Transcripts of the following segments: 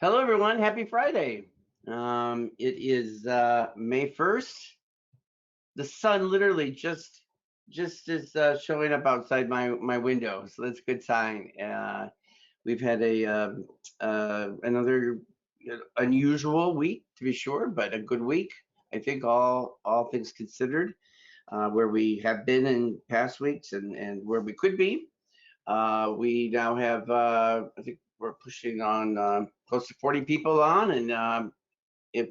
Hello, everyone. Happy Friday. It is May 1st. The sun literally just is showing up outside my window, so that's a good sign. We've had a another unusual week to be sure, but a good week. I think all things considered, where we have been in past weeks and where we could be. We now have, I think we're pushing on close to 40 people on, and if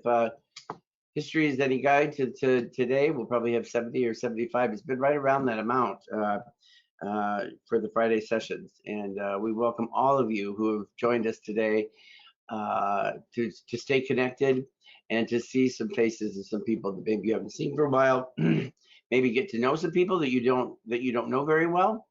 history is any guide to today, we'll probably have 70 or 75. It's been right around that amount for the Friday sessions, and we welcome all of you who have joined us today to stay connected and to see some faces and some people that maybe you haven't seen for a while. Maybe get to know some people that you don't know very well.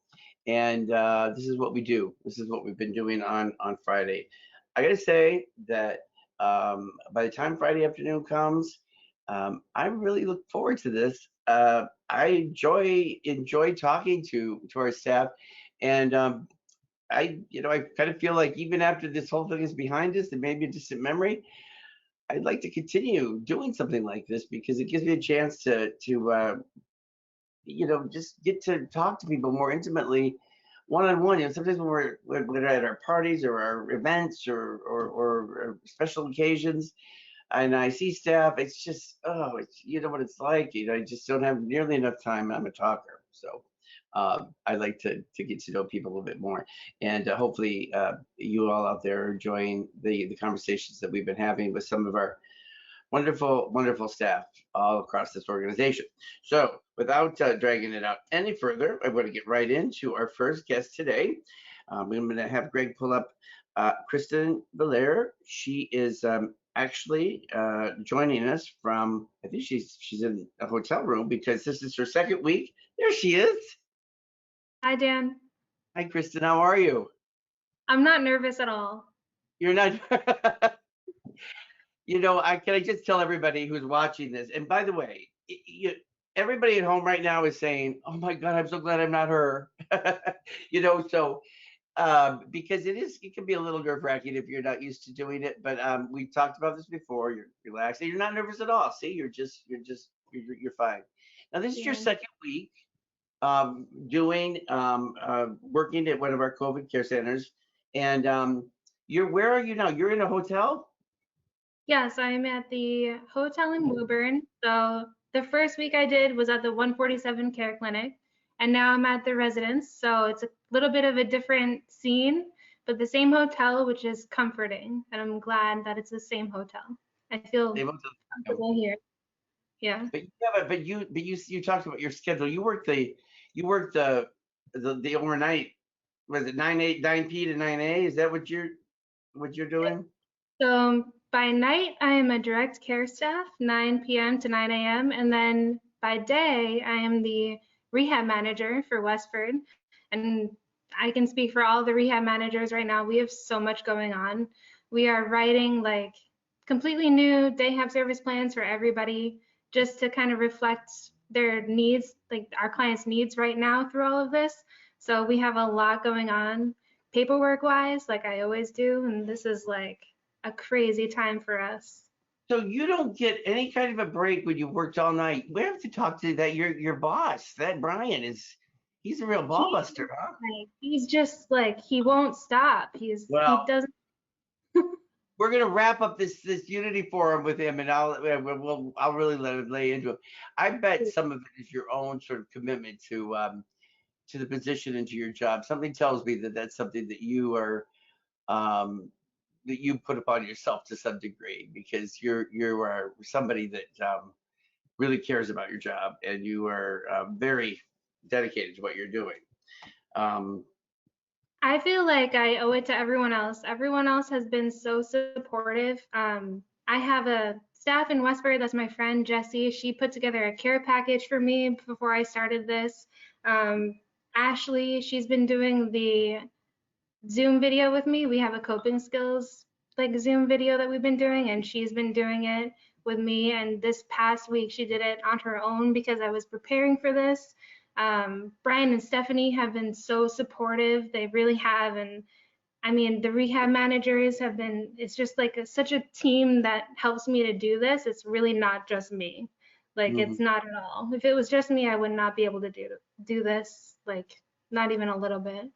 And this is what we do. This is what we've been doing on Friday. I gotta say that by the time Friday afternoon comes, I really look forward to this. I enjoy talking to our staff, and I kind of feel like even after this whole thing is behind us and maybe a distant memory, I'd like to continue doing something like this because it gives me a chance to just get to talk to people more intimately, one on one. Sometimes when we're at our parties or our events or special occasions, and I see staff, it's just it's what it's like. I just don't have nearly enough time. I'm a talker, so I like to get to know people a little bit more, and hopefully you all out there are enjoying the conversations that we've been having with some of our wonderful staff all across this organization. So without dragging it out any further, I want to get right into our first guest today. I'm going to have Greg pull up Kristen Belair. She is actually joining us from, I think she's in a hotel room because this is her second week. There she is. Hi, Dan. Hi, Kristen. How are you? I'm not nervous at all. You're not. Can I just tell everybody who's watching this? And by the way, everybody at home right now is saying, "Oh my God, I'm so glad I'm not her." So because it can be a little nerve-wracking if you're not used to doing it. But we've talked about this before. You're relaxed. You're not nervous at all. See, you're fine. Now this is your Yeah. second week doing working at one of our COVID care centers, and where are you now? You're in a hotel. Yes, I'm at the hotel in Woburn. So the first week I did was at the 147 Care Clinic, and now I'm at the residence. So it's a little bit of a different scene, but the same hotel, which is comforting. And I'm glad that it's the same hotel. I feel They both- comfortable here. Yeah. But yeah, but you talked about your schedule. You worked the overnight. Was it 9 p to 9 a? Is that what you're doing? So by night, I am a direct care staff, 9 p.m. to 9 a.m. And then by day, I am the rehab manager for Westford. And I can speak for all the rehab managers right now. We have so much going on. We are writing like completely new day hab service plans for everybody just to kind of reflect their needs, like our clients' needs right now through all of this. So we have a lot going on paperwork wise, like I always do. And this is like a crazy time for us. So you don't get any kind of a break when you worked all night. We have to talk to that your boss. That Brian he's a real ball He buster, huh? he's just like he won't stop. He Well, doesn't. we're gonna wrap up this Unity forum with him, and I'll really let him lay into it. I bet some of it is your own sort of commitment to the position and to your job. Something tells me that that's something that um, you put upon yourself to some degree because you are somebody that really cares about your job and you are very dedicated to what you're doing. Um, I feel like I owe it to everyone else. Everyone else has been so supportive. I have a staff in Westbury that's my friend Jessie. She put together a care package for me before I started this. Um, Ashley, she's been doing the Zoom video with me. We have a coping skills like Zoom video that we've been doing, and she's been doing it with me. And this past week, she did it on her own because I was preparing for this. Brian and Stephanie have been so supportive. They really have. And I mean, the rehab managers have been, it's just like such a team that helps me to do this. It's really not just me. Like, Mhm. it's not at all. If it was just me, I would not be able to do this, like, not even a little bit.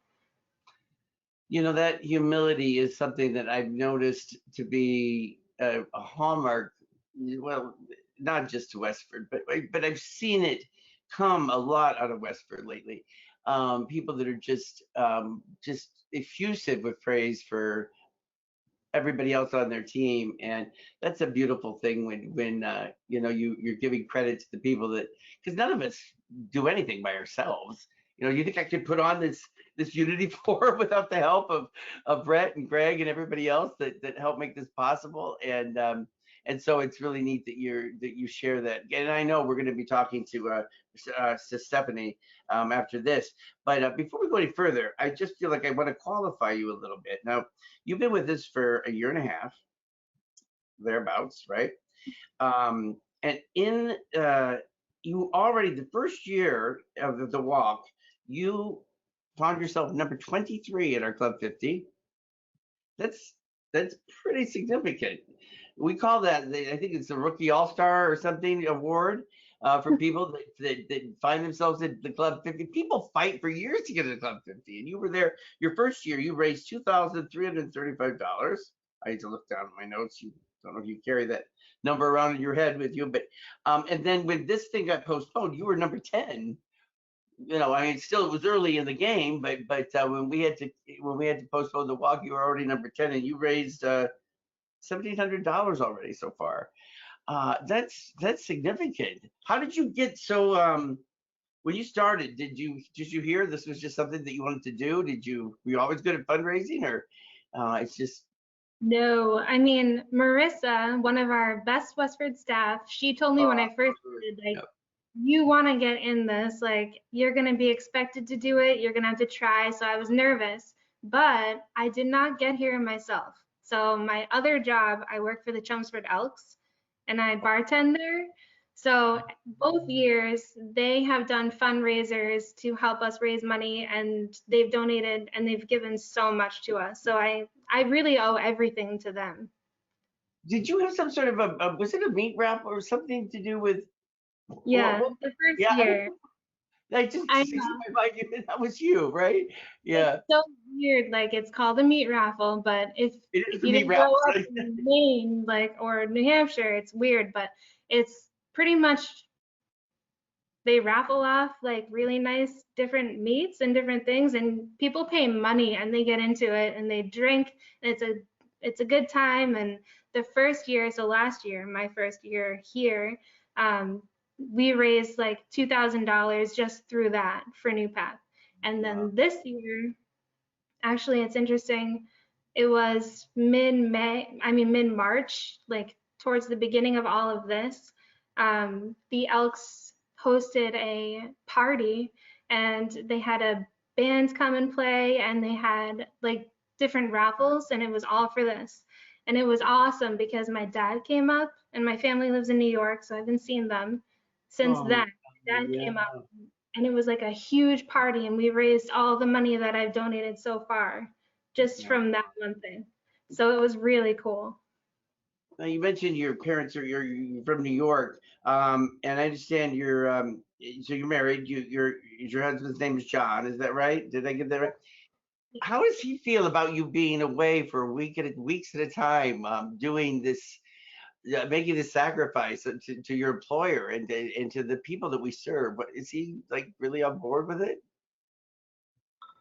You know, that humility is something that I've noticed to be a hallmark. Well, not just to Westford, but I've seen it come a lot out of Westford lately. People that are just effusive with praise for everybody else on their team, and that's a beautiful thing when you know you're giving credit to the people that, because none of us do anything by ourselves. You know, you think I could put on this unity forum without the help of Brett and Greg and everybody else that helped make this possible, and so it's really neat that you share that. And I know we're going to be talking to Stephanie after this, but before we go any further, I just feel like I want to qualify you a little bit. Now, you've been with us for a year and a half, thereabouts, right? And in you already the first year of the walk, you found yourself number 23 in our Club 50. That's that's pretty significant. We call that, I think it's the Rookie All Star or something award for people that find themselves in the Club 50. People fight for years to get in the Club 50, and you were there. Your first year, you raised $2,335. I need to look down at my notes. You don't know if you carry that number around in your head with you, but and then when this thing got postponed, you were number 10. You know, I mean, still it was early in the game, but when we had to postpone the walk, you were already number 10, and you raised $1,700 already so far. That's significant. How did you get so? When you started, did you hear this was just something that you wanted to do? Were you always good at fundraising, or it's just No, I mean, Marissa, one of our best Westford staff, she told me when uh, I first started, like, yep. you want to get in this, like, you're going to be expected to do it, you're going to have to try. So I was nervous, but I did not get here myself. So my other job, I work for the Chelmsford Elks and I bartend there. So both years they have done fundraisers to help us raise money, and they've donated and they've given so much to us. So I really owe everything to them. Did you have some sort of was it a meat wrap or something to do with Yeah, what the first yeah, year. I just I slipped know. my mind. That was you, right? It's Yeah, so weird. Like, it's called a meat raffle, but if it is if the you meat didn't grow wrap. up in Maine, like, or New Hampshire, it's weird. But it's pretty much they raffle off like really nice different meats and different things, and people pay money and they get into it and they drink, and it's a good time. And the first year, so last year, my first year here, um, we raised like $2,000 just through that for NuPath. And Wow. then this year, actually, it's interesting. It was mid-May, I mean mid-March, like towards the beginning of all of this. The Elks hosted a party and they had a band come and play and they had like different raffles and it was all for this. And it was awesome because my dad came up and my family lives in New York, so I've been seeing them since Oh, then. My dad yeah. came up and it was like a huge party and we raised all the money that I've donated so far just No. from that one thing. So it was really cool. Now you mentioned your parents you're from New York, and I understand so you're married. Your husband's name is John. Is that right? Did I get that right? How does he feel about you being away for weeks at a time, doing this, making this sacrifice to your employer and to the people that we serve? What is he like really on board with it?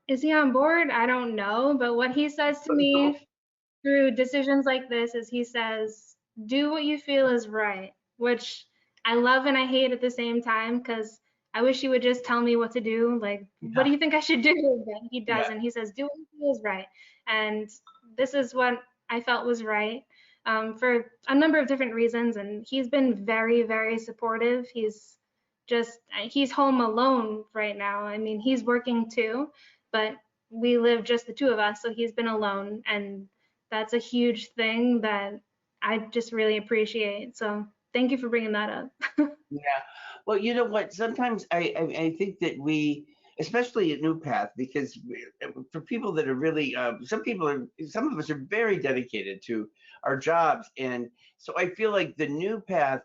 Is he on board? I don't know, but what he says to me through decisions like this is he says, do what you feel is right, which I love and I hate at the same time because I wish he would just tell me what to do. Like, what do Yeah, you think I should do? But he yeah. doesn't. He says, do what you feel is right. And this is what I felt was right, for a number of different reasons. And he's been very, very supportive. He's home alone right now. I mean, he's working too, but we live just the two of us. So he's been alone. And that's a huge thing that I just really appreciate. So thank you for bringing that up. Yeah. Well, you know what? Sometimes I think that we especially at NuPath, because for people that are really, some of us are very dedicated to our jobs, and so I feel like the NuPath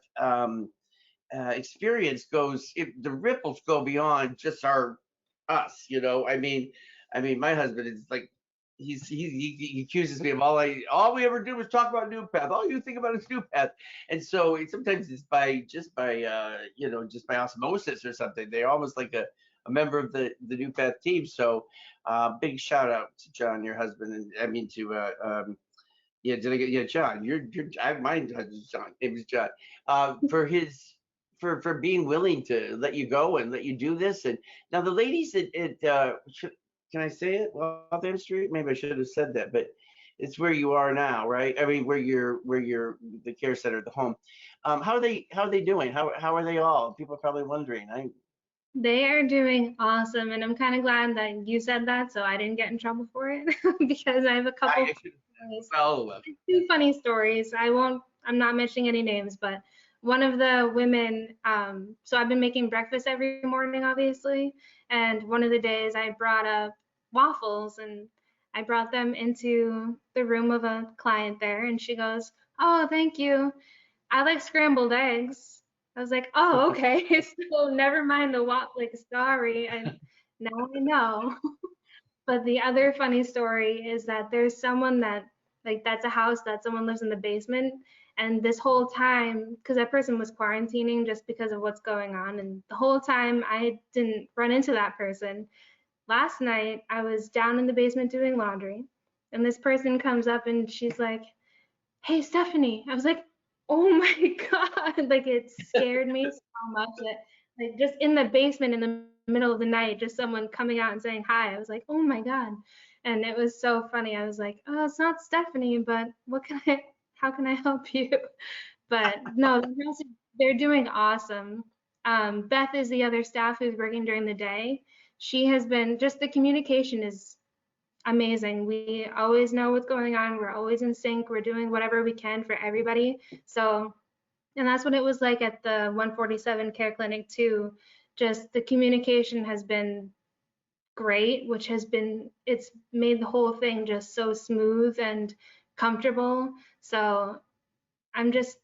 experience the ripples go beyond just our us. I mean, my husband is like, he accuses me of all we ever do is talk about NuPath. All you think about is NuPath, and so sometimes it's just by osmosis or something. They're almost like a member of the NuPath team. So big shout out to John, your husband, and I mean to yeah, did I get, yeah, John, mine is John, name is John, for for being willing to let you go and let you do this. And now the ladies can I say it? Waltham Street? Maybe I should have said that, but it's where you are now, right? I mean, where you're the care center, the home. How are they doing? How are they all? People are probably wondering. They are doing awesome, and I'm kind of glad that you said that so I didn't get in trouble for it because I have a couple I should stories, well, two funny stories. I'm not mentioning any names, but one of the women, so I've been making breakfast every morning, obviously, and one of the days I brought up waffles and I brought them into the room of a client there, and she goes, "Oh, thank you. I like scrambled eggs." I was like, "Oh, okay." So never mind the what, like, sorry. And now I know. But the other funny story is that there's someone that, like, that's a house that someone lives in the basement. And this whole time, because that person was quarantining just because of what's going on, and the whole time I didn't run into that person. Last night, I was down in the basement doing laundry, and this person comes up and she's like, "Hey, Stephanie." I was like, "Oh my God." Like, it scared me so much that, like, just in the basement in the middle of the night, just someone coming out and saying hi. I was like, "Oh my God." And it was so funny. I was like, "Oh, it's not Stephanie, but how can I help you?" But no, they're doing awesome. Beth is the other staff who's working during the day. She has been, just the communication is amazing. We always know what's going on. We're always in sync. We're doing whatever we can for everybody. So, and that's what it was like at the 147 Care Clinic too. Just the communication has been great, which has been, it's made the whole thing just so smooth and comfortable. So I'm just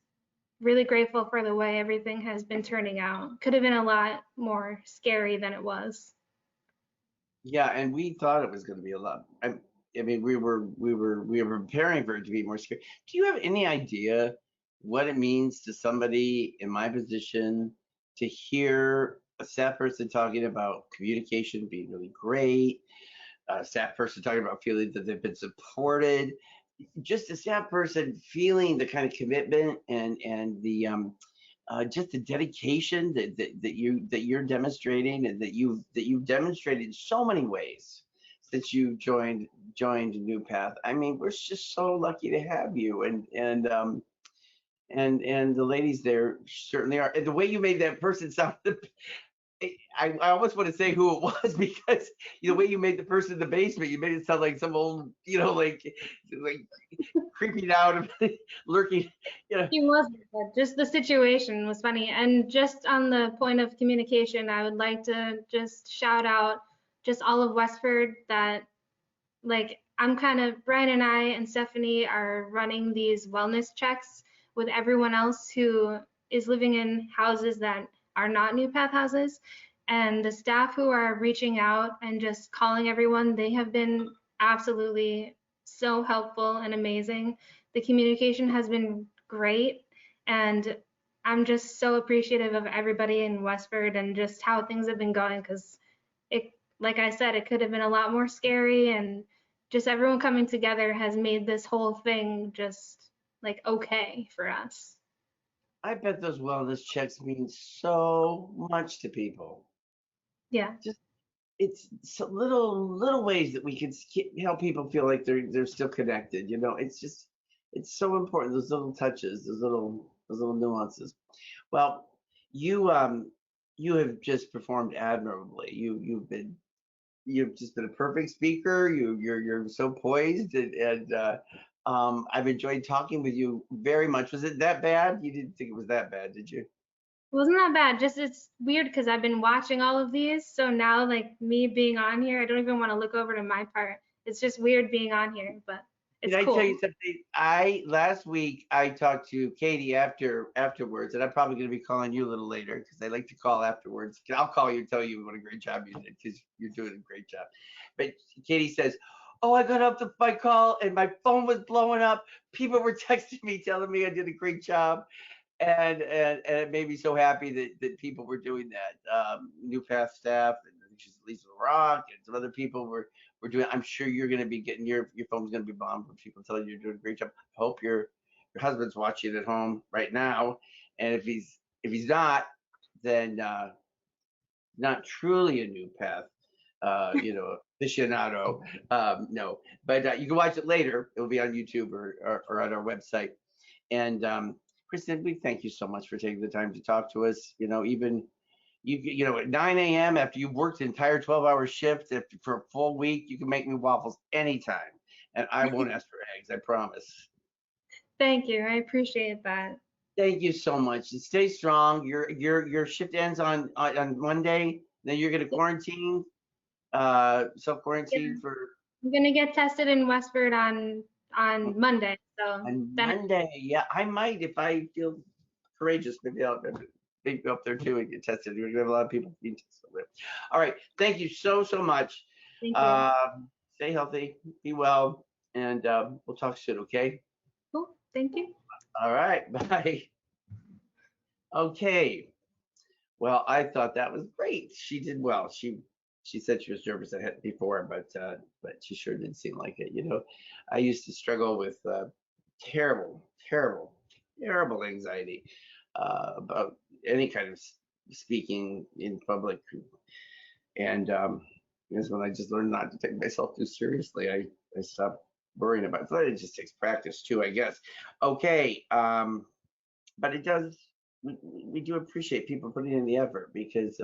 really grateful for the way everything has been turning out. Could have been a lot more scary than it was. Yeah, and we thought it was going to be a lot. I mean, we were preparing for it to be more scary. Do you have any idea what it means to somebody in my position to hear a staff person talking about communication being really great, a staff person talking about feeling that they've been supported, just a staff person feeling the kind of commitment and the just the dedication that you're demonstrating and that you've demonstrated in so many ways since you joined NuPath. I mean, we're just so lucky to have you, and the ladies there certainly are. And the way you made that person sound, I almost want to say who it was because the way you made the person in the basement, you made it sound like some old, like creeping out and lurking, you know. He wasn't, but just the situation was funny. And just on the point of communication, I would like to just shout out just all of Westford that, like, I'm kind of, Brian and I and Stephanie are running these wellness checks with everyone else who is living in houses that are not New Path houses. And the staff who are reaching out and just calling everyone, they have been absolutely so helpful and amazing. The communication has been great. And I'm just so appreciative of everybody in Westford and just how things have been going because it, like I said, it could have been a lot more scary, and just everyone coming together has made this whole thing just like okay for us. I bet those wellness checks mean so much to people. Yeah. Just it's so little ways that we can help people feel like they're still connected. It's so important. Those little touches, those little nuances. Well, you you have just performed admirably. You've just been a perfect speaker. You're so poised, and I've enjoyed talking with you very much. Was it that bad? You didn't think it was that bad, did you? Wasn't that bad? Just it's weird because I've been watching all of these, so now like me being on here, I don't even want to look over to my part. It's just weird being on here, but Can it's I tell you cool. something? I last week I talked to Katie afterwards, and I'm probably going to be calling you a little later because I like to call afterwards. I'll call you and tell you what a great job you did because you're doing a great job. But Katie says, "Oh, I got off my call and my phone was blowing up. People were texting me telling me I did a great job." And it made me so happy that people were doing that. NuPath staff and I think she's Lisa Rock and some other people were doing. I'm sure you're going to be getting your phone's going to be bombed with people telling you you're doing a great job. I hope your husband's watching at home right now, and if he's not, then not truly a NuPath. Aficionado. No, but you can watch it later. It'll be on YouTube or on our website. And Kristen, we thank you so much for taking the time to talk to us. Even at 9 a.m. after you've worked an entire 12-hour shift for a full week, you can make me waffles anytime, and I won't ask for eggs. I promise. Thank you. I appreciate that. Thank you so much. And stay strong. Your shift ends on Monday. Then you're going to quarantine, self Yeah, quarantine for I'm gonna get tested in Westford on Monday, so on then Monday. Yeah, I might if I feel courageous. Maybe I'll go up there too and get tested. We're gonna have a lot of people being tested there. All right. Thank you so much. thank you. Um, Stay healthy, be well, and we'll talk soon. Okay. Cool. Thank you. All right. Bye. Okay. Well, I thought that was great. She did well. She said she was nervous ahead before, but she sure did seem like it. I used to struggle with terrible, terrible, terrible anxiety about any kind of speaking in public, and because when I just learned not to take myself too seriously, I stopped worrying about it. So it just takes practice too, I guess. Okay, but it does. We do appreciate people putting in the effort because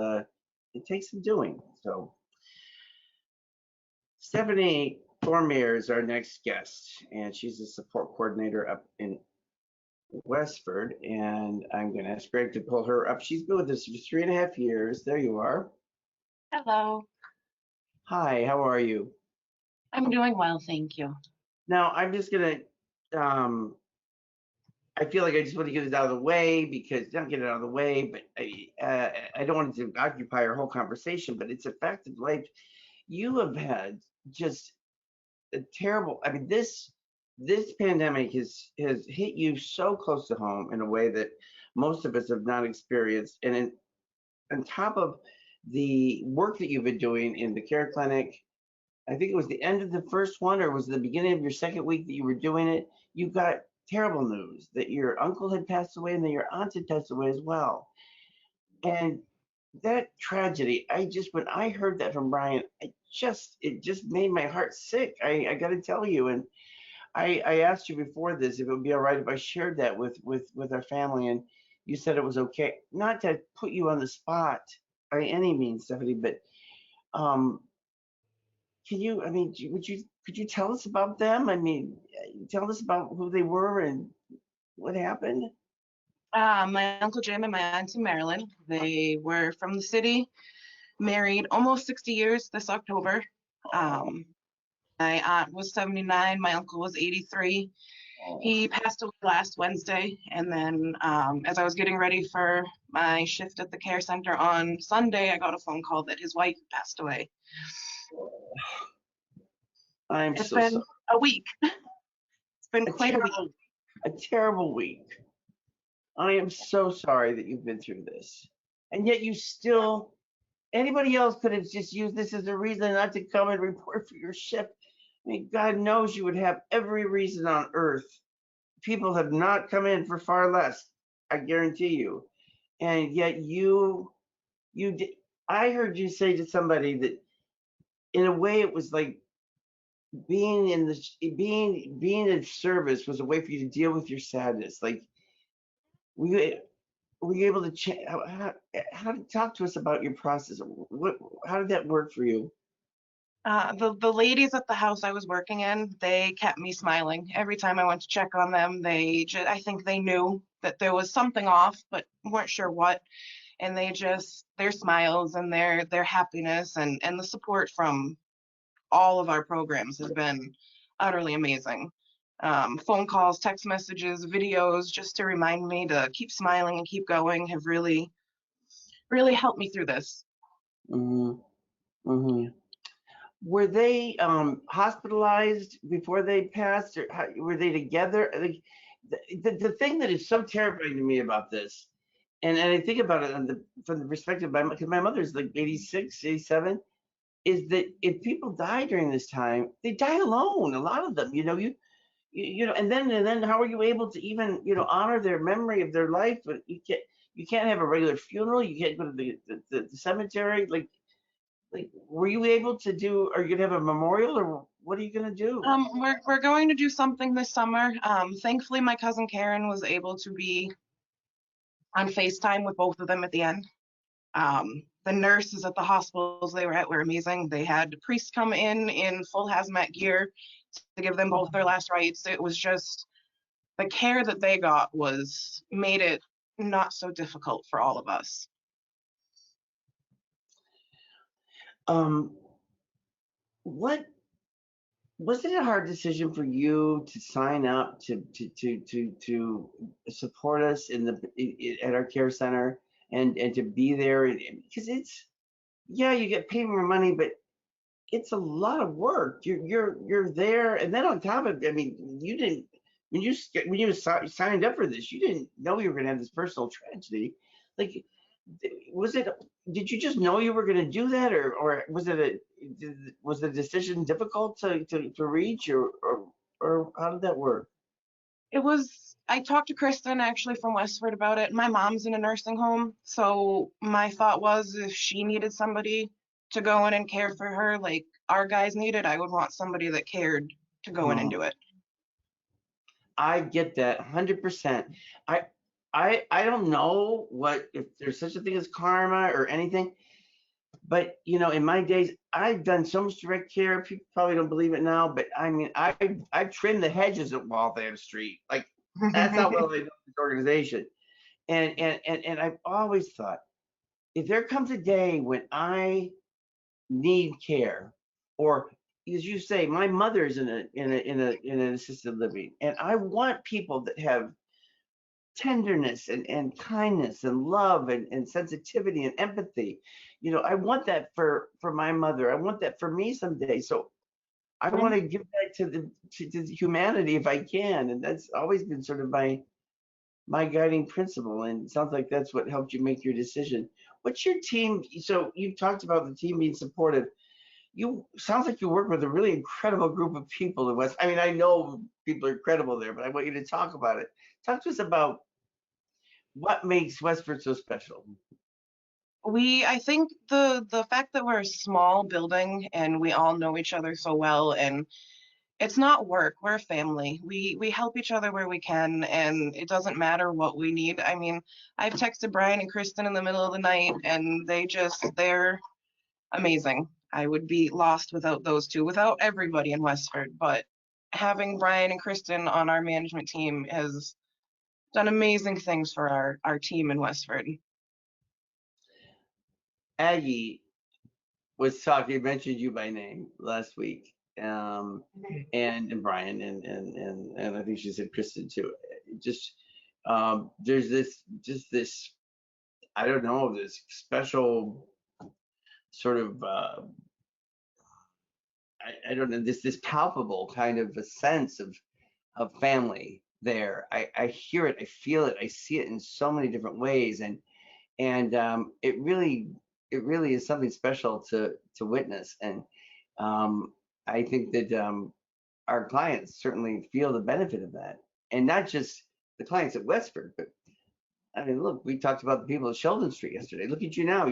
it takes some doing. So Stephanie Cormier is our next guest, and she's a support coordinator up in Westford. And I'm going to ask Greg to pull her up. She's been with us for 3.5 years. There you are. Hello. Hi, how are you? I'm doing well, thank you. Now I'm just gonna. I feel like I just want to get it out of the way because not get it out of the way, but I don't want it to occupy our whole conversation. But it's a fact of life. You have had just a terrible. I mean, this pandemic has hit you so close to home in a way that most of us have not experienced. And on top of the work that you've been doing in the care clinic, I think it was the end of the first one, or was it the beginning of your second week that you were doing it. You got terrible news that your uncle had passed away and that your aunt had passed away as well. And that tragedy, when I heard that from Brian, it just made my heart sick. I got to tell you, and I asked you before this if it would be all right if I shared that with our family, and you said it was okay. Not to put you on the spot by any means, Stephanie, but um, can you? I mean, could you tell us about them? I mean, tell us about who they were and what happened. My Uncle Jim and my Auntie Marilyn, they were from the city, married almost 60 years this October. Um, my aunt was 79, my uncle was 83. He passed away last Wednesday, and then as I was getting ready for my shift at the care center on Sunday, I got a phone call that his wife passed away. I'm It's so been sorry. a week. It's been A quite a week. terrible week. I am so sorry that you've been through this, and yet you still. Anybody else could have just used this as a reason not to come and report for your shift. I mean, God knows you would have every reason on earth. People have not come in for far less, I guarantee you. And yet you did. I heard you say to somebody that in a way it was like being in service was a way for you to deal with your sadness. Like were you, were you able to how to talk to us about your process? How did that work for you? The ladies at the house I was working in, they kept me smiling every time I went to check on them. I think they knew that there was something off, but weren't sure what. And their smiles and their happiness and the support from all of our programs has been utterly amazing. Phone calls, text messages, videos, just to remind me to keep smiling and keep going have really helped me through this. Hmm. Hmm. Were they hospitalized before they passed, or were they together? Like, the thing that is so terrifying to me about this, and I think about it from the perspective of because my mother's like 86, 87, is that if people die during this time, they die alone. A lot of them, and then how are you able to even honor their memory of their life? But you can't have a regular funeral. You can't go to the cemetery. Like, were you able to do? Are you gonna have a memorial, or what are you gonna do? We're going to do something this summer. Thankfully, my cousin Karen was able to be on FaceTime with both of them at the end. The nurses at the hospitals they were at were amazing. They had priests come in full hazmat gear to give them both their last rites. It was just the care that they got made it not so difficult for all of us. Um, what was it a hard decision for you to sign up to support us at our care center and to be there? Because yeah, you get paid more money, but it's a lot of work. You're there, and then on top of it, I mean, you didn't when you signed up for this, you didn't know you were going to have this personal tragedy. Like, was it? Did you just know you were going to do that, or was the decision difficult to reach, or how did that work? I talked to Kristen actually from Westford about it. My mom's in a nursing home, so my thought was if she needed somebody to go in and care for her, like our guys needed, I would want somebody that cared to go in and Oh, do it. I get that 100%. I I don't know what if there's such a thing as karma or anything. But in my days, I've done so much direct care. People probably don't believe it now, but I mean, I've trimmed the hedges at Waltham Street. Like, that's how well I know this organization. And I've always thought, if there comes a day when I need care, or as you say, my mother's in an assisted living, and I want people that have tenderness and kindness and love and sensitivity and empathy. I want that for my mother. I want that for me someday. So I want to give that to humanity if I can. And that's always been sort of my guiding principle. And it sounds like that's what helped you make your decision. What's your team? So you've talked about the team being supportive. You sounds like you work with a really incredible group of people in West. I mean, I know people are incredible there, but I want you to talk about it. Talk to us about what makes Westford so special? I think the fact that we're a small building and we all know each other so well, and it's not work, we're a family. We help each other where we can, and it doesn't matter what we need. I mean, I've texted Brian and Kristen in the middle of the night, and they're amazing. I would be lost without those two, without everybody in Westford, but having Brian and Kristen on our management team has done amazing things for our team in Westford. Aggie was talking, mentioned you by name last week, and Brian, and I think she said Kristen too. Just there's this I don't know, this special sort of I don't know, this palpable kind of a sense of family there. I hear it, I feel it, I see it in so many different ways, and it really is something special to witness. And I think that our clients certainly feel the benefit of that, and not just the clients at Westford, but I mean, look, we talked about the people at Sheldon Street yesterday. Look at you now.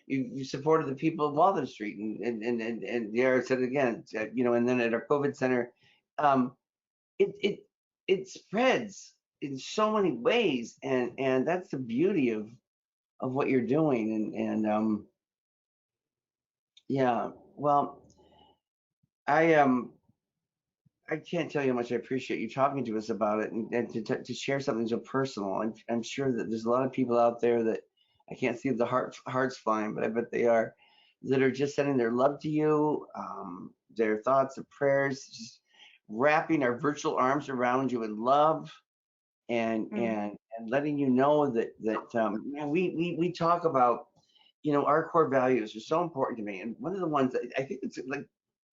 You supported the people of Waltham Street, and yeah, I said it again, and then at our COVID center, um, it spreads in so many ways, and that's the beauty of what you're doing. And yeah, well, I can't tell you how much I appreciate you talking to us about it and to share something so personal. I'm sure that there's a lot of people out there that I can't see the hearts flying, but I bet they are, that are just sending their love to you, their thoughts and prayers, just wrapping our virtual arms around you in love and Mm. letting you know that man, we talk about, our core values are so important to me, and one of the ones that I think it's like,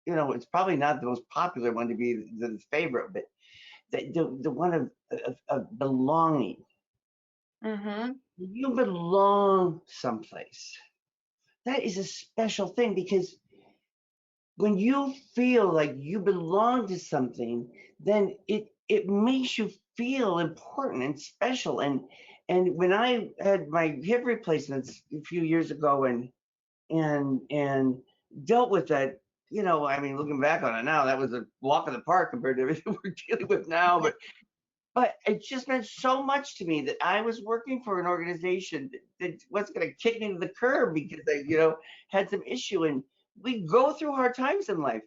it's probably not the most popular one to be the favorite, but the one of belonging. Mm-hmm. You belong someplace. That is a special thing because when you feel like you belong to something, then it makes you feel important and special. And when I had my hip replacements a few years ago and dealt with that, I mean, looking back on it now, that was a walk in the park compared to everything we're dealing with now. But it just meant so much to me that I was working for an organization that wasn't going to kick me to the curb because I, had some issue. And we go through hard times in life.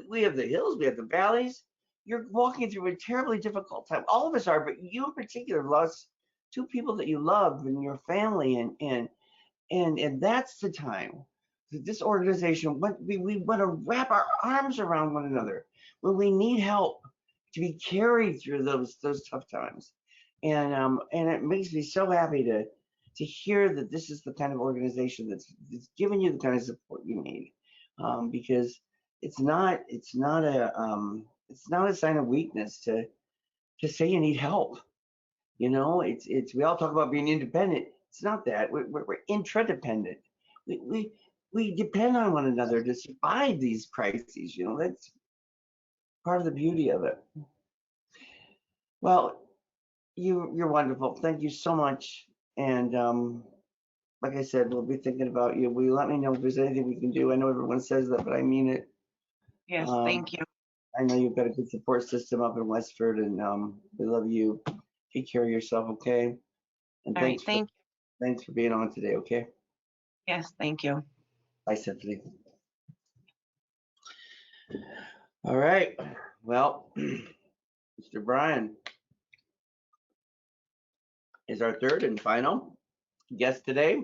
We have the hills, we have the valleys. You're walking through a terribly difficult time. All of us are, but you in particular lost two people that you love in your family, and that's the time that this organization, we want to wrap our arms around one another when we need help to be carried through those tough times. And it makes me so happy to hear that this is the kind of organization that's giving you the kind of support you need, because it's not a sign of weakness to say you need help. It's we all talk about being independent. It's not that. We're interdependent. We, we we depend on one another to survive these crises. That's part of the beauty of it. Well, you're wonderful. Thank you so much. And like I said, we'll be thinking about you. Will you let me know if there's anything we can do? I know everyone says that, but I mean it. Yes, Um, thank you. I know you've got a good support system up in Westford, and we love you. Take care of yourself, okay? And All right, thanks for being on today, okay? yes, thank you. Bye, Stephanie. All right. Well, Mr. Brian is our third and final guest today.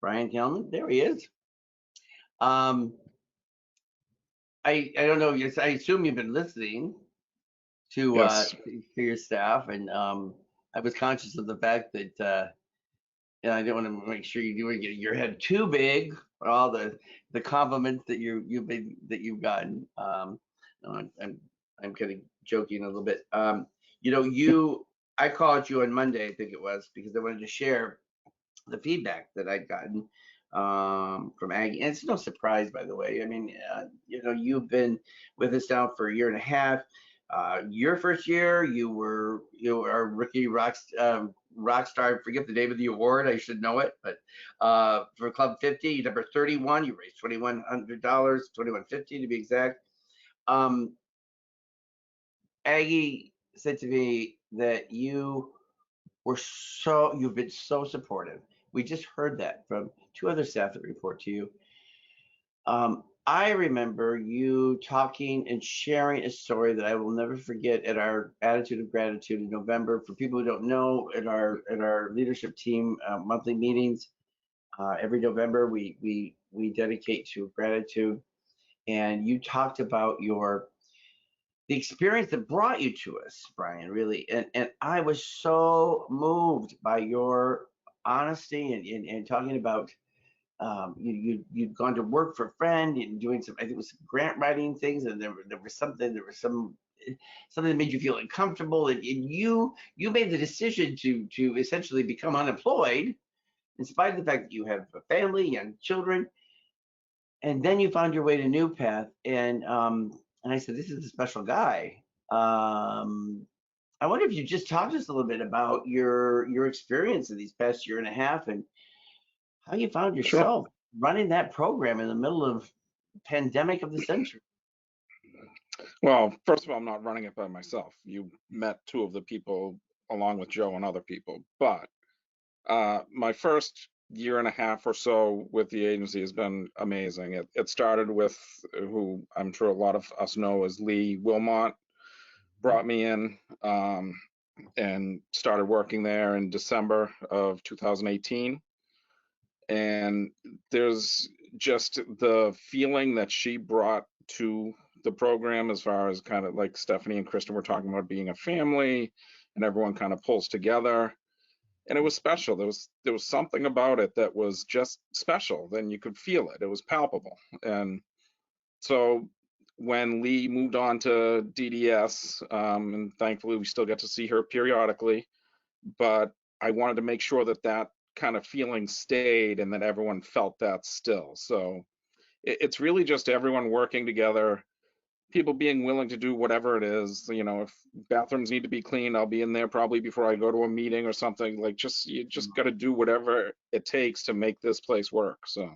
Brian Kelman, there he is. Um, I don't know. Yes, I assume you've been listening Yes. to your staff, and I was conscious of the fact that I didn't want to make sure you weren't getting your head too big for all the compliments that you've gotten. No, I'm kind of joking a little bit. I called you on Monday, I think it was, because I wanted to share the feedback that I'd gotten from Aggie. And it's no surprise, by the way. I mean, you've been with us now for a year and a half. Your first year, you were a rookie rock star. I forget the name of the award. I should know it, but for Club 50, number 31, you raised $2,100, $2,150 to be exact. Aggie said to me that you've been so supportive. We just heard that from two other staff that report to you. I remember you talking and sharing a story that I will never forget at our Attitude of Gratitude in November. For people who don't know, at our leadership team monthly meetings, every November we dedicate to gratitude. And you talked about the experience that brought you to us, Brian, really. And I was so moved by your honesty and talking about you'd gone to work for a friend and doing some, I think it was some grant writing things, and there was something that made you feel uncomfortable, and you made the decision to essentially become unemployed in spite of the fact that you have a family, young children, and then you found your way to NuPath, and I said, this is a special guy. I wonder if you just talk to us a little bit about your experience in these past year and a half and how you found Sure. yourself running that program in the middle of pandemic of the century. Well, first of all, I'm not running it by myself. You met two of the people along with Joe and other people. But my first year and a half or so with the agency has been amazing. It started with who I'm sure a lot of us know as Lee Wilmot, brought me in and started working there in December of 2018. And there's just the feeling that she brought to the program, as far as kind of like Stephanie and Kristen were talking about being a family and everyone kind of pulls together. And it was special. There was something about it that was just special. Then you could feel it. It was palpable. And so when Lee moved on to DDS, and thankfully we still get to see her periodically, but I wanted to make sure that that kind of feeling stayed and that everyone felt that still. So it's really just everyone working together, people being willing to do whatever it is. You know, if bathrooms need to be cleaned, I'll be in there probably before I go to a meeting or something. Like, just you just got to do whatever it takes to make this place work. So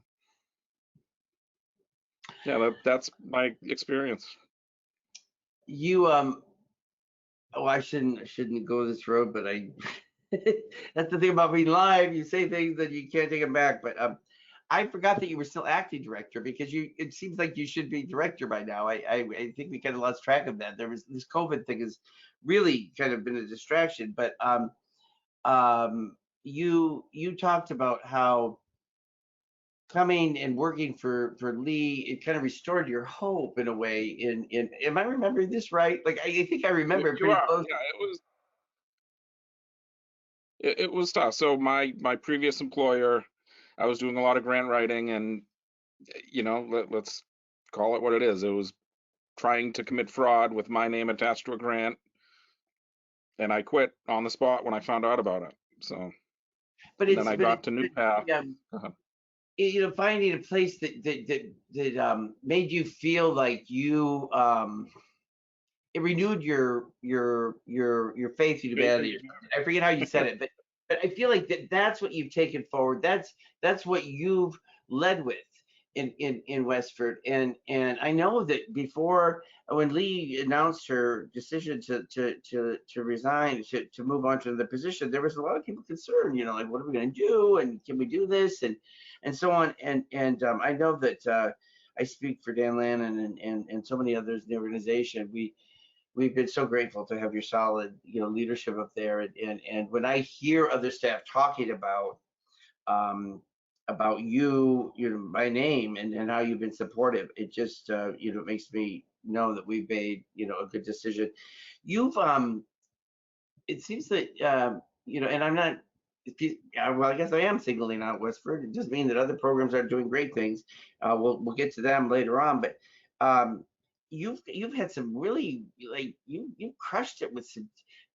yeah, that's my experience. You oh, I shouldn't go this road, but I that's the thing about being live. You say things that you can't take them back. But I forgot that you were still acting director, because it seems like you should be director by now. I think we kind of lost track of that. There was this COVID thing has really kind of been a distraction. But you talked about how coming and working for Lee, it kind of restored your hope in a way. In am I remembering this right? Like I think I remember it You pretty are, close. yeah. It was tough. So my previous employer, I was doing a lot of grant writing, and you know, let's call it what it is. It was trying to commit fraud with my name attached to a grant, and I quit on the spot when I found out about it. So, But and then it's I but got it, to but NuPath. yeah, you know, finding a place that made you feel like you it renewed your faith in Faith in humanity. I forget how you said it, but I feel like that's what you've taken forward. That's what you've led with in Westford. And I know that before, when Lee announced her decision to resign, to move on to the position, there was a lot of people concerned, you know, like, what are we going to do, and can we do this, and so on. And I know that I speak for Dan Lannon and so many others in the organization. We've been so grateful to have your solid, you know, leadership up there. And when I hear other staff talking um, about you know, by name, and how you've been supportive, it just you know, makes me know that we've made, you know, a good decision. You've it seems that you know, and I'm not. Well, I guess I am singling out Westford. It doesn't mean that other programs aren't doing great things. We'll get to them later on, but um, you've had some really, like, you crushed it with some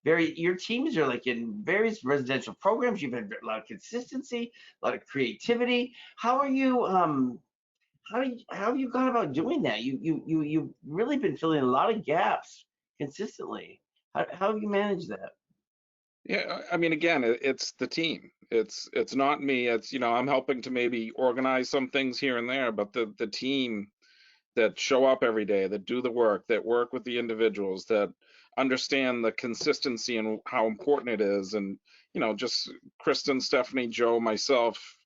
very. Your teams are like in various residential programs. You've had a lot of consistency, a lot of creativity. How are you? How have you gone about doing that? You've really been filling a lot of gaps consistently. How have you managed that? Yeah, I mean, again, it's the team. It's not me. It's, you know, I'm helping to maybe organize some things here and there, but the team that show up every day, that do the work, that work with the individuals, that understand the consistency and how important it is, and you know, just Kristen, Stephanie, Joe, myself,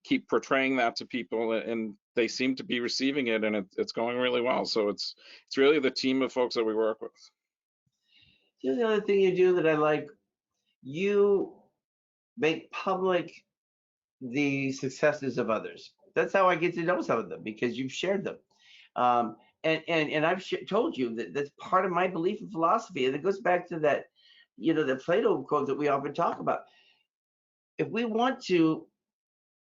keep portraying that to people, and they seem to be receiving it, and it's going really well. So it's really the team of folks that we work with. Here's the other thing you do that I like. You make public the successes of others. That's how I get to know some of them, because you've shared them. Um, and I've told you that that's part of my belief and philosophy. And it goes back to that, you know, the Plato quote that we often talk about. If we want to,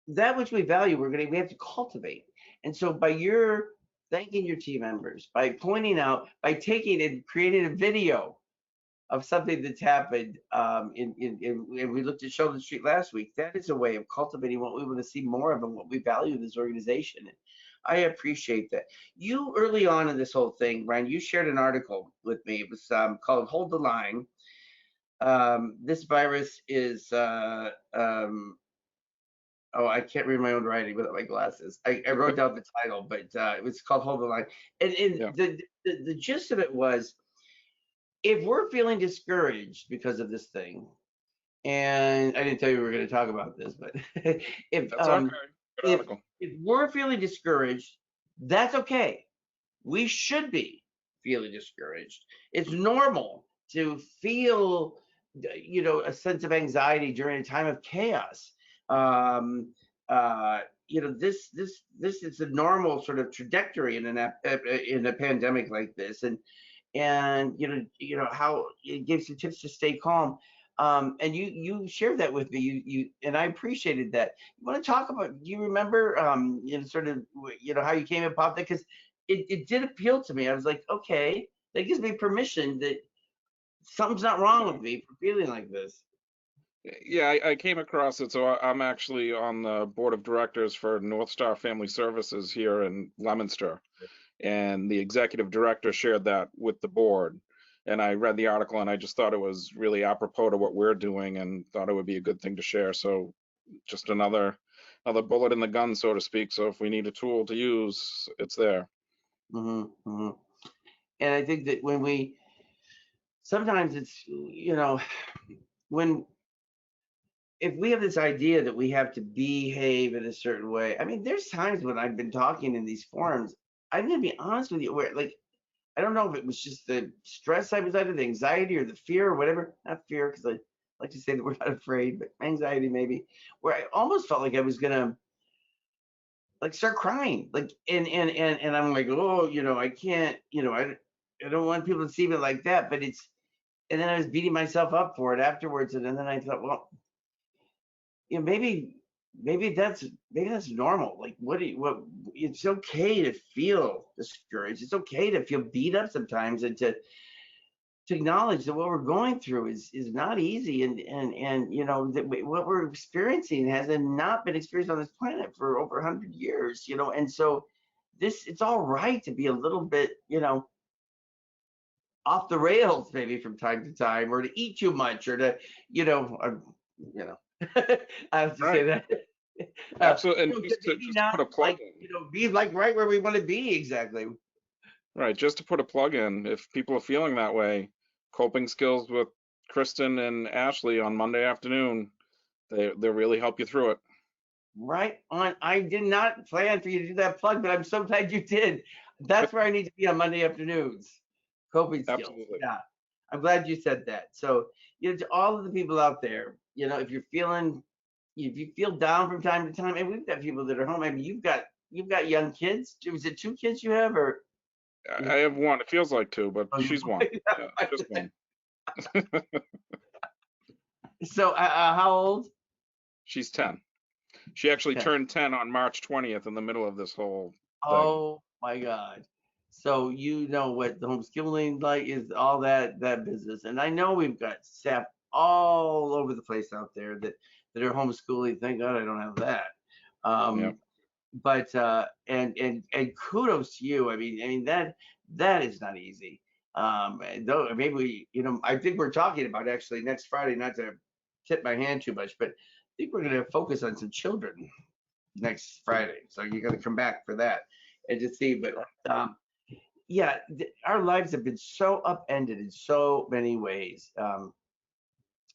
that which we value, we have to cultivate. And so by your thanking your team members, by pointing out, by taking and creating a video of something that's happened, and we looked at Sheldon Street last week. That is a way of cultivating what we want to see more of and what we value in this organization. And I appreciate that. You, early on in this whole thing, Ryan, you shared an article with me. It was called "Hold the Line." This virus is oh, I can't read my own writing without my glasses. I wrote down the title, but it was called "Hold the Line." And Yeah. the gist of it was, if we're feeling discouraged because of this thing, and I didn't tell you we were going to talk about this, but if That's okay. Good if article. if we're feeling discouraged, that's okay. We should be feeling discouraged. It's normal to feel, a sense of anxiety during a time of chaos. Um, this is a normal sort of trajectory in a pandemic like this, and how it gives you tips to stay calm. And you shared that with me. You and I appreciated that. You want to talk about? Do you remember sort of how you came about that? Because it did appeal to me. I was like, okay, that gives me permission that something's not wrong with me for feeling like this. Yeah, I came across it. So I'm actually on the board of directors for North Star Family Services here in Leominster. And the executive director shared that with the board. And I read the article and I just thought it was really apropos to what we're doing and thought it would be a good thing to share. So just another bullet in the gun, so to speak. So if we need a tool to use, it's there. Hmm. Hmm. And I think that sometimes it's when if we have this idea that we have to behave in a certain way. I mean, there's times when I've been talking in these forums. I'm gonna be honest with you, where like I don't know if it was just the stress I was under, the anxiety or the fear or whatever. Not fear, because I like to say that we're not afraid, but anxiety maybe, where I almost felt like I was gonna like start crying. Like and I'm like, oh, I can't, I don't want people to see me like that. But it's and then I was beating myself up for it afterwards. And then I thought, well, maybe that's normal. Like what it's okay to feel discouraged. It's okay to feel beat up sometimes and to acknowledge that what we're going through is not easy, and that what we're experiencing has not been experienced on this planet for over 100 years, and so it's all right to be a little bit off the rails maybe from time to time, or to eat too much, or to you know I have to say Right. that. Absolutely. And To maybe just to not put a plug like in. be like right where we want to be exactly. Right. Just to put a plug in, if people are feeling that way, coping skills with Kristen and Ashley on Monday afternoon, they'll really help you through it. Right on. I did not plan for you to do that plug, but I'm so glad you did. That's where I need to be on Monday afternoons. Coping skills. Absolutely. Yeah. I'm glad you said that. So, to all of the people out there, if you feel down from time to time, and we've got people that are home. I mean, you've got young kids. Was it 2 kids you have, or I have one. It feels like two, but oh, she's one. Yeah, just one. so how old? She's 10. She actually 10. turned 10 on March 20th in the middle of this whole thing. Oh my God. So you know what the homeschooling like is, all that business. And I know we've got staff all over the place out there that are homeschooling. Thank God I don't have that. Yeah. But and kudos to you. I mean that is not easy. And though maybe I think we're talking about actually next Friday, not to tip my hand too much, but I think we're going to focus on some children next Friday. So you got to come back for that and to see. But yeah, our lives have been so upended in so many ways.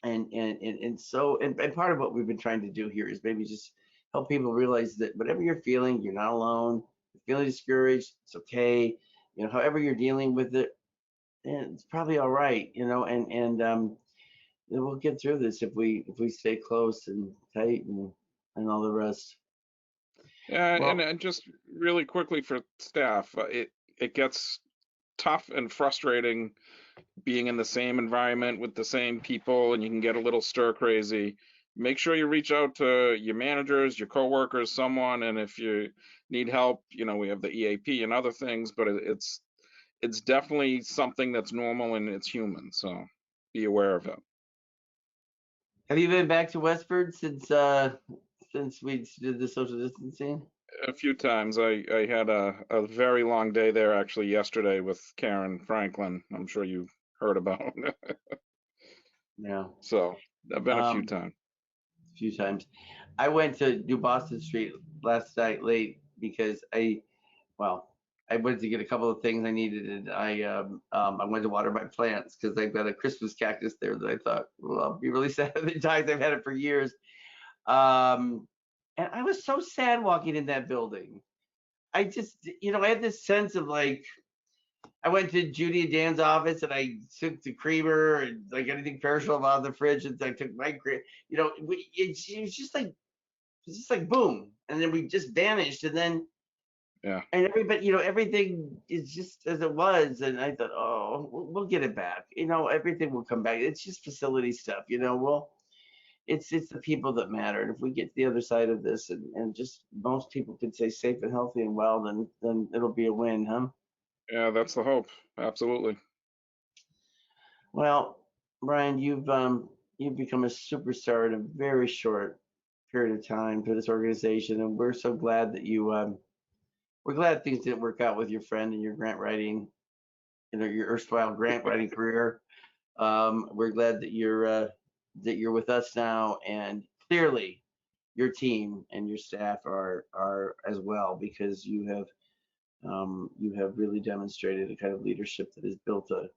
And part of what we've been trying to do here is maybe just help people realize that whatever you're feeling, you're not alone. You're feeling discouraged, it's okay. However you're dealing with it, it's probably all right. We'll get through this if we stay close and tight and all the rest. Yeah, Well, and just really quickly for staff, it gets tough and frustrating being in the same environment with the same people, and you can get a little stir crazy. Make sure you reach out to your managers, your coworkers, someone, and if you need help, we have the EAP and other things, but it's definitely something that's normal and it's human. So be aware of it. have you been back to Westford since we did the social distancing? A few times. I had a very long day there actually yesterday with Karen Franklin. I'm sure you heard about. Yeah. So I've been a few Um, times. a few times. I went to New Boston Street last night late because well, I went to get a couple of things I needed, and I went to water my plants because I've got a Christmas cactus there that I thought, well, I'll be really sad if it dies. I've had it for years. And I was so sad walking in that building. I just, I had this sense of like, I went to Judy and Dan's office and I took the creamer and like anything perishable out of the fridge, and I took my, it was just like boom, and then we just vanished, and then Yeah. and everybody, everything is just as it was, and I thought, oh, we'll get it back, everything will come back. It's just facility stuff, it's the people that matter. And if we get to the other side of this, and just most people can stay safe and healthy and well, then it'll be a win, huh? Yeah, that's the hope. Absolutely. Well, Brian, you've become a superstar in a very short period of time for this organization, and we're so glad that we're glad things didn't work out with your friend and your grant writing, your erstwhile grant writing career. We're glad that you're with us now, and clearly your team and your staff are as well, because you have really demonstrated a kind of leadership that has built a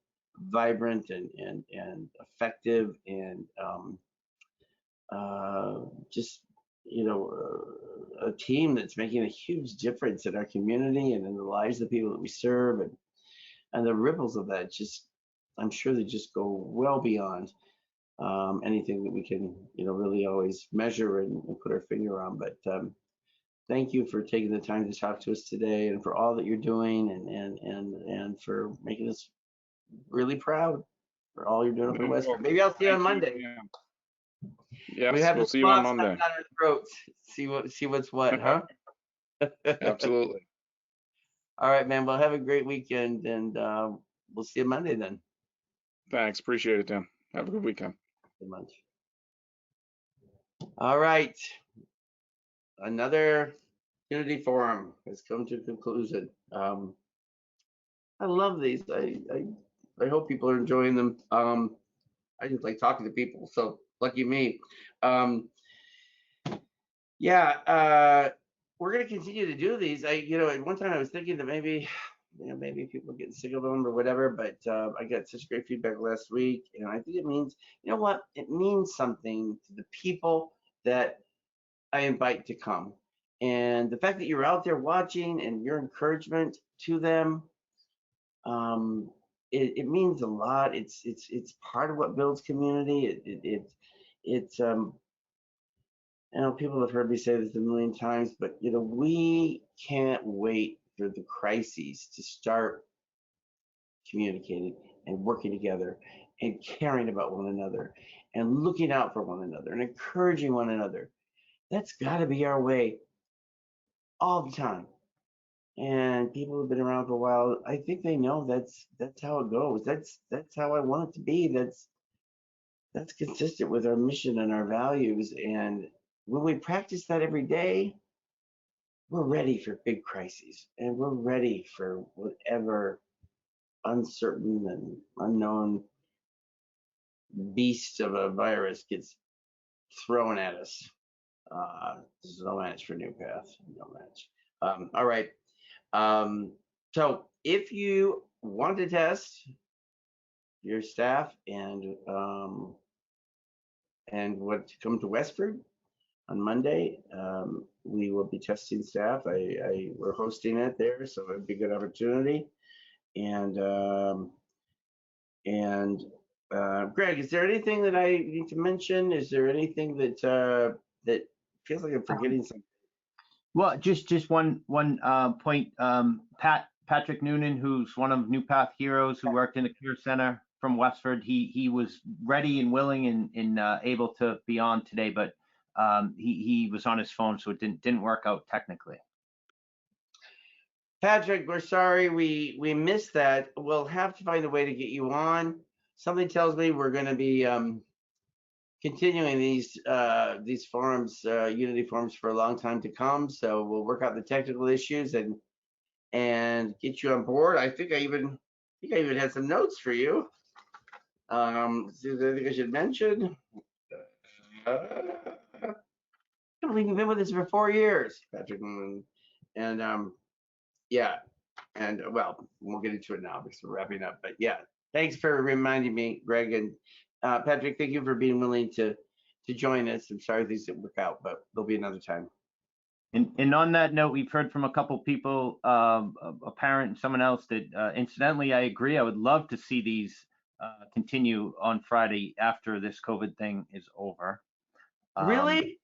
vibrant and effective and just a team that's making a huge difference in our community and in the lives of the people that we serve, and the ripples of that, just I'm sure they just go well beyond anything that we can really always measure and put our finger on. But thank you for taking the time to talk to us today, and for all that you're doing, and for making us really proud for all you're doing for Well, Westford. Maybe I'll see you on thank you, Monday. Dan. We Yes, have we'll the see you on swab stuff Monday. down our throats. See what's what, huh? Absolutely. All right, man. Well, have a great weekend, and we'll see you Monday then. Thanks. Appreciate it, Dan. Have a good weekend. Good much. All right. Another Unity Forum has come to a conclusion. I love these. I hope people are enjoying them. I just like talking to people, so lucky me. Yeah, we're gonna continue to do these. At one time I was thinking that maybe people are getting sick of them or whatever, but I got such great feedback last week, and I think it means, what? It means something to the people that I invite to come. And the fact that you're out there watching and your encouragement to them, it means a lot. It's part of what builds community. It's I know people have heard me say this a million times, but we can't wait for the crises to start communicating and working together and caring about one another and looking out for one another and encouraging one another. That's got to be our way all the time. And people who've been around for a while, I think they know that's how it goes. That's how I want it to be. That's consistent with our mission and our values. And when we practice that every day, we're ready for big crises, and we're ready for whatever uncertain and unknown beast of a virus gets thrown at us. There's no match for NuPath. No match. All right. So if you want to test your staff and want to come to Westford on Monday, we will be testing staff. We're hosting it there, so it'd be a good opportunity. And Greg, is there anything that I need to mention? Is there anything that feels like I'm forgetting something? Well, just one point. Patrick Noonan, who's one of NuPath heroes who worked in the Care Center from Westford, he was ready and willing and able to be on today, but he was on his phone, so it didn't work out technically. Patrick, we're sorry we missed that. We'll have to find a way to get you on. Something tells me we're going to be continuing these forums, Unity forums, for a long time to come. So we'll work out the technical issues and get you on board. I think I even had some notes for you. I think I should mention. We've been with us for 4 years, Patrick, and yeah. And well, we'll get into it now because we're wrapping up. But yeah, thanks for reminding me, Greg. And Patrick, thank you for being willing to join us. I'm sorry these didn't work out, but there'll be another time. And on that note, we've heard from a couple people, a parent and someone else that, incidentally, I agree. I would love to see these continue on Friday after this COVID thing is over. Really?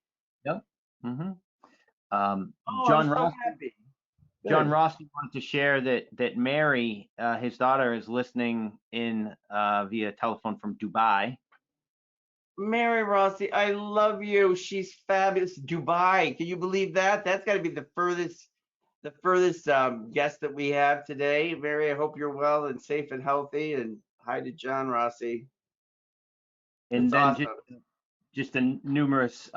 Yep. Mm-hmm. Oh, John I'm so Ross. happy. John Good. Rossi wanted to share that Mary, his daughter, is listening in via telephone from Dubai. Mary Rossi, I love you. She's fabulous. Dubai. Can you believe that? That's got to be the furthest guest that we have today. Mary, I hope you're well and safe and healthy. And hi to John Rossi. And That's then awesome. just numerous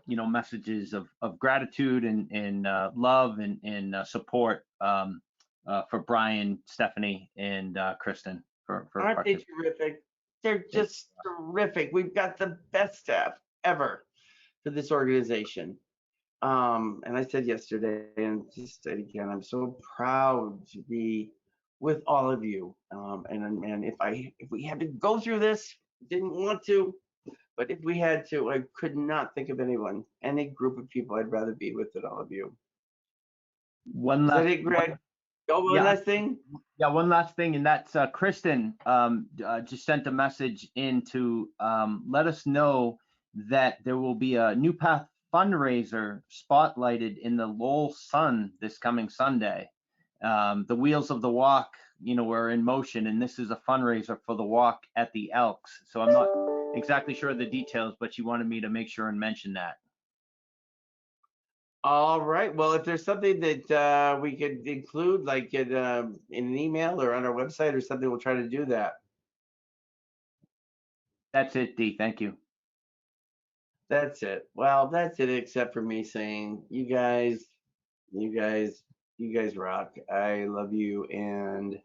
messages of gratitude and love and support for Brian, Stephanie, and Kristen for Aren't they participating. terrific? They're just terrific. We've got the best staff ever for this organization. And I said yesterday, and just said again, I'm so proud to be with all of you. And if we had to go through this, didn't want to, but if we had to, I could not think of any group of people I'd rather be with than all of you. One Is last, that it, Greg? One last thing? Yeah, one last thing, and that's Kristen just sent a message in to let us know that there will be a NuPath fundraiser spotlighted in the Lowell Sun this coming Sunday. The wheels of the walk, were in motion, and this is a fundraiser for the walk at the Elks. So I'm not exactly sure of the details, but she wanted me to make sure and mention that. All right. Well, if there's something that we could include, like in an email or on our website or something, we'll try to do that. That's it, Dee. Thank you. That's it. Well, that's it, except for me saying, you guys rock. I love you, and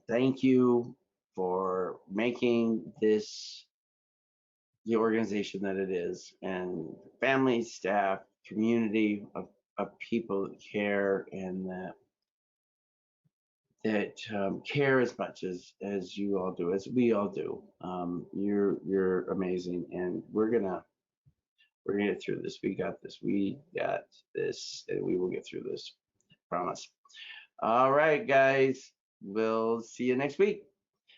thank you for making this the organization that it is, and family, staff, community of people that care and that care as much as you all do, as we all do. You're amazing, and we're gonna get through this. We got this. We got this, and we will get through this. Promise. All right, guys. We'll see you next week.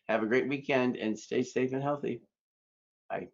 Have a great weekend and stay safe and healthy. Bye.